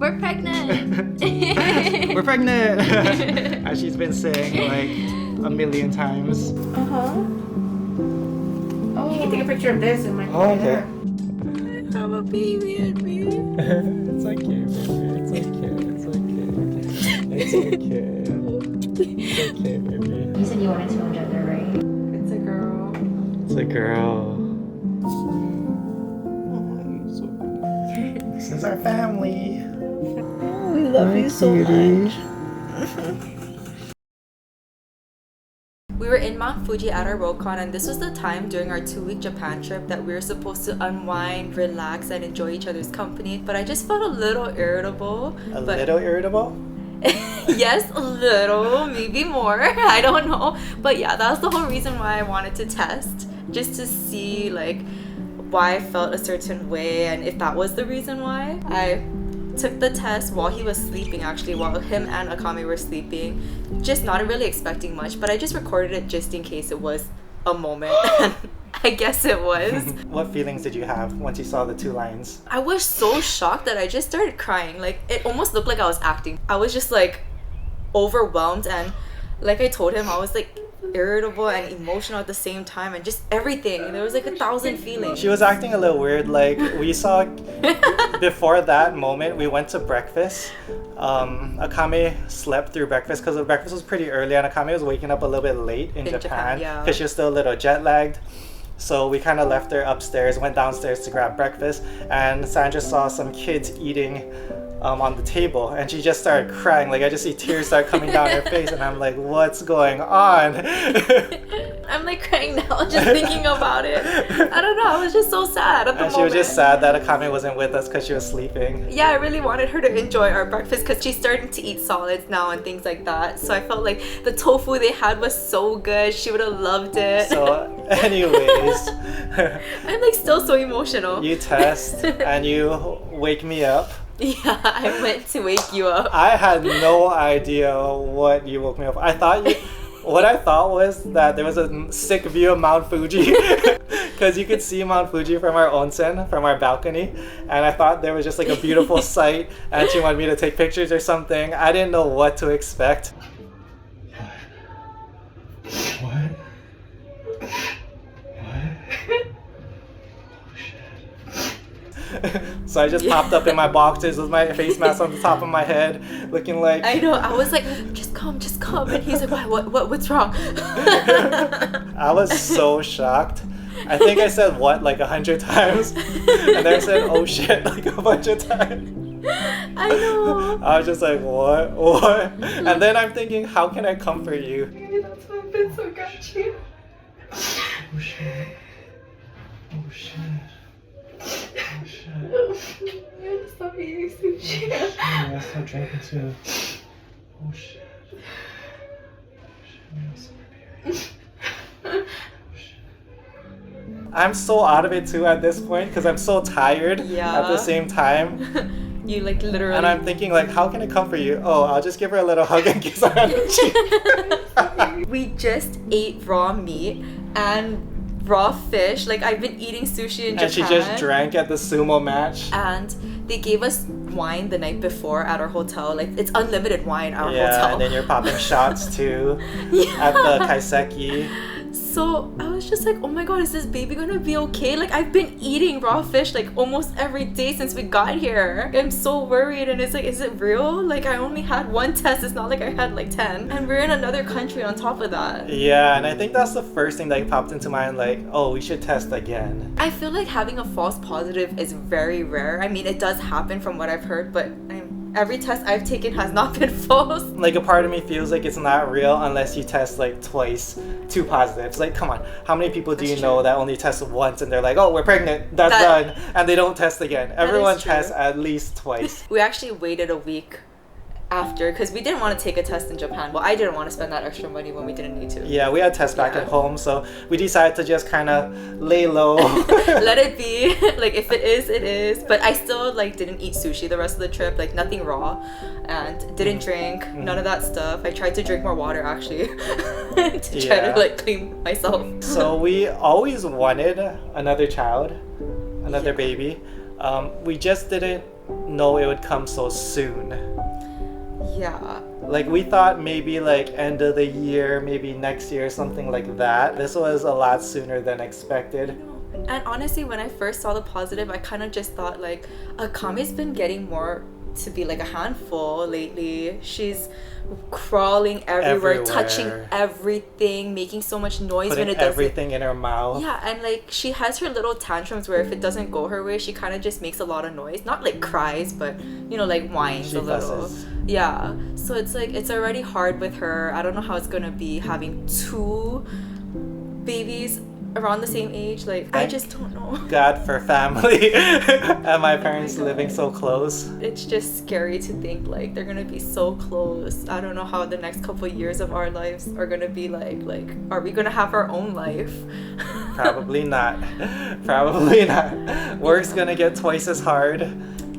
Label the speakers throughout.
Speaker 1: We're pregnant.
Speaker 2: We're pregnant. As she's been saying like a million times.
Speaker 3: Oh, you can take a picture of this and my
Speaker 2: okay.
Speaker 1: I have a baby in me.
Speaker 2: It's okay, baby. It's okay. It's okay. It's okay. It's okay, baby.
Speaker 1: You said you wanted to know gender, right?
Speaker 3: It's a girl.
Speaker 2: It's a girl. This is our family.
Speaker 1: We love you so much.
Speaker 4: We were in Mount Fuji at our Rokon, and this was the time during our 2-week Japan trip that we were supposed to unwind, relax, and enjoy each other's company. But I just felt a little irritable.
Speaker 2: Little irritable?
Speaker 4: Yes, a little, maybe more. I don't know. But yeah, that's the whole reason why I wanted to test. Just to see like why I felt a certain way and if that was the reason why. I took the test while he was sleeping, actually, while him and Akame were sleeping. Just not really expecting much, but I just recorded it just in case it was a moment. I guess it was.
Speaker 2: What feelings did you have once you saw the 2 lines?
Speaker 4: I was so shocked that I just started crying. Like, it almost looked like I was acting. I was just like overwhelmed, and like I told him, I was like irritable and emotional at the same time, and just everything. There was like 1,000 feelings.
Speaker 2: She was acting a little weird. Like, we saw before that moment, we went to breakfast. Akame slept through breakfast because the breakfast was pretty early, and Akame was waking up a little bit late in Japan because she was still a little jet lagged. So we kind of left her upstairs, went downstairs to grab breakfast, and Sandra saw some kids eating on the table, and she just started crying. Like, I just see tears start coming down her face, and I'm like, what's going on?
Speaker 4: I'm like crying now just thinking about it. I don't know, I was just so sad at the moment.
Speaker 2: And she was just sad that Akame wasn't with us because she was sleeping.
Speaker 4: Yeah, I really wanted her to enjoy our breakfast because she's starting to eat solids now and things like that. So I felt like the tofu they had was so good. She would have loved it.
Speaker 2: So anyways,
Speaker 4: I'm like still so emotional.
Speaker 2: You test and you wake me up.
Speaker 4: Yeah, I meant to wake you up.
Speaker 2: I had no idea what you woke me up. What I thought was that there was a sick view of Mount Fuji because you could see Mount Fuji from our onsen, from our balcony, and I thought there was just like a beautiful sight and she wanted me to take pictures or something. I didn't know what to expect. What? So I just popped up in my boxers with my face mask on the top of my head, looking like...
Speaker 4: I know, I was like, just come. And he's like, what's wrong?
Speaker 2: I was so shocked. I think I said what like 100 times. And then I said, oh shit, like a bunch of times.
Speaker 4: I know.
Speaker 2: I was just like, what? And then I'm thinking, how can I comfort you?
Speaker 3: Maybe that's why I've been so grouchy.
Speaker 2: Oh shit. Oh shit. Oh shit.
Speaker 3: I had to stop eating sushi.
Speaker 2: I stopped drinking too. Oh shit. I'm so out of it too at this point because I'm so tired at the same time.
Speaker 4: You like literally.
Speaker 2: And I'm thinking like, how can I comfort you? Oh, I'll just give her a little hug and kiss her on the cheek.
Speaker 4: We just ate raw meat and raw fish. Like, I've been eating sushi in Japan.
Speaker 2: And she just drank at the sumo match.
Speaker 4: And they gave us wine the night before at our hotel. Like, it's unlimited wine at our hotel.
Speaker 2: Yeah, and then you're popping shots too at the kaiseki.
Speaker 4: So I was just like, oh my god, is this baby gonna be okay? Like, I've been eating raw fish like almost every day since we got here. I'm so worried, and it's like, is it real? Like, I only had 1 test. It's not like I had like 10. And we're in another country on top of that.
Speaker 2: Yeah, and I think that's the first thing that popped into mind, like, oh, we should test again.
Speaker 4: I feel like having a false positive is very rare. I mean, it does happen from what I've heard, but every test I've taken has not been false. Like,
Speaker 2: a part of me feels like it's not real unless you test like twice, 2 positives. Like, come on, how many people do you know that only test once and they're like, oh, we're pregnant, that's done, and they don't test again? Everyone tests at least twice.
Speaker 4: We actually waited a week after because we didn't want to take a test in Japan. Well, I didn't want to spend that extra money when we didn't need to.
Speaker 2: Yeah, we had tests back at home, so we decided to just kind of lay low.
Speaker 4: Let it be. Like, if it is, it is. But I still like didn't eat sushi the rest of the trip, like nothing raw, and didn't drink none of that stuff. I tried to drink more water actually to try to like clean myself.
Speaker 2: So we always wanted another child, another baby. We just didn't know it would come so soon.
Speaker 4: Yeah.
Speaker 2: Like we thought maybe like end of the year, maybe next year, something like that. This was a lot sooner than expected.
Speaker 4: And honestly, when I first saw the positive, I kind of just thought like Akame's been getting more to be like a handful lately. She's crawling everywhere, touching everything, making so much noise
Speaker 2: Putting
Speaker 4: when it doesn't.
Speaker 2: everything in her mouth.
Speaker 4: Yeah, and like she has her little tantrums where if it doesn't go her way, she kind of just makes a lot of noise. Not like cries, but you know, like whines
Speaker 2: She
Speaker 4: a little.
Speaker 2: fusses.
Speaker 4: Yeah. So it's like it's already hard with her. I don't know how it's gonna be having two babies around the same age. Like I just don't know.
Speaker 2: God for family and my parents living so close.
Speaker 4: It's just scary to think like they're gonna be so close. I don't know how the next couple years of our lives are gonna be like. Like, are we gonna have our own life?
Speaker 2: Probably not. Probably not. Work's gonna get twice as hard.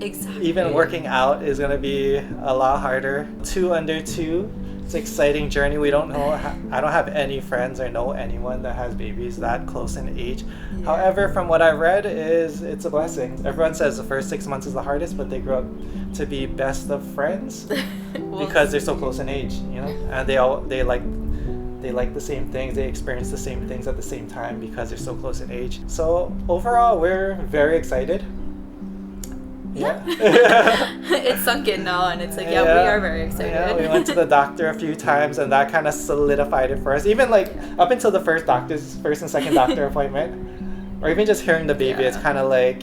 Speaker 4: Exactly.
Speaker 2: Even working out is gonna be a lot harder. 2 under 2. It's an exciting journey. We don't know. I don't have any friends or know anyone that has babies that close in age.
Speaker 4: Yeah.
Speaker 2: However, from what I read, it's a blessing. Everyone says the first 6 months is the hardest, but they grow up to be best of friends because they're so close in age, you know. And they like the same things. They experience the same things at the same time because they're so close in age. So overall, we're very excited.
Speaker 4: Yeah. It's sunk in now, and it's like, yeah, we are very excited.
Speaker 2: Yeah, we went to the doctor a few times, and that kind of solidified it for us. Even like up until the first and second doctor appointment, or even just hearing the baby, it's kind of like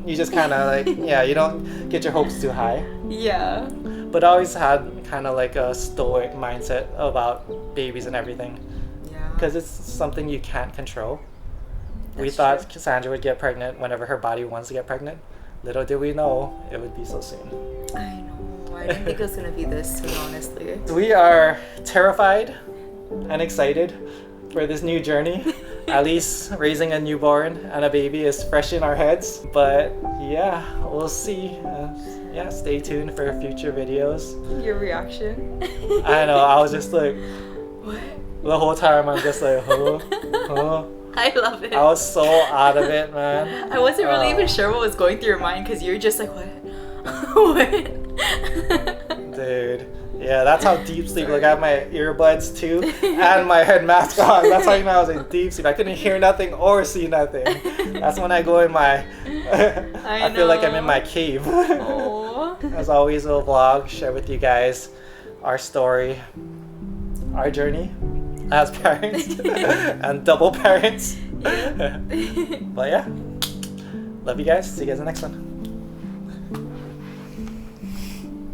Speaker 2: you just kind of like you don't get your hopes too high.
Speaker 4: Yeah.
Speaker 2: But I always had kind of like a stoic mindset about babies and everything,
Speaker 4: Yeah.
Speaker 2: because it's something you can't control. We
Speaker 4: That's
Speaker 2: thought
Speaker 4: true.
Speaker 2: Cassandra would get pregnant whenever her body wants to get pregnant. Little did we know it would be so soon.
Speaker 4: I know. I didn't think it was gonna be this soon, honestly.
Speaker 2: We are terrified and excited for this new journey. At least raising a newborn and a baby is fresh in our heads. But yeah, we'll see. Stay tuned for future videos.
Speaker 4: Your reaction?
Speaker 2: I know, I was just like,
Speaker 4: What?
Speaker 2: the whole time I'm just like, huh?
Speaker 4: I love it.
Speaker 2: I was so out of it, man.
Speaker 4: I wasn't really even sure what was going through your mind because you're just like, what? What?
Speaker 2: Dude. Yeah, that's how deep sleep. Like I have my earbuds too and my head mask on. That's how you know I was in deep sleep. I couldn't hear nothing or see nothing. That's when I go in my I feel like I'm in my cave.
Speaker 4: Aww.
Speaker 2: As always, we'll vlog, share with you guys our story, our journey as parents and double parents.
Speaker 4: Yeah.
Speaker 2: But yeah, love you guys. See you guys in the next one.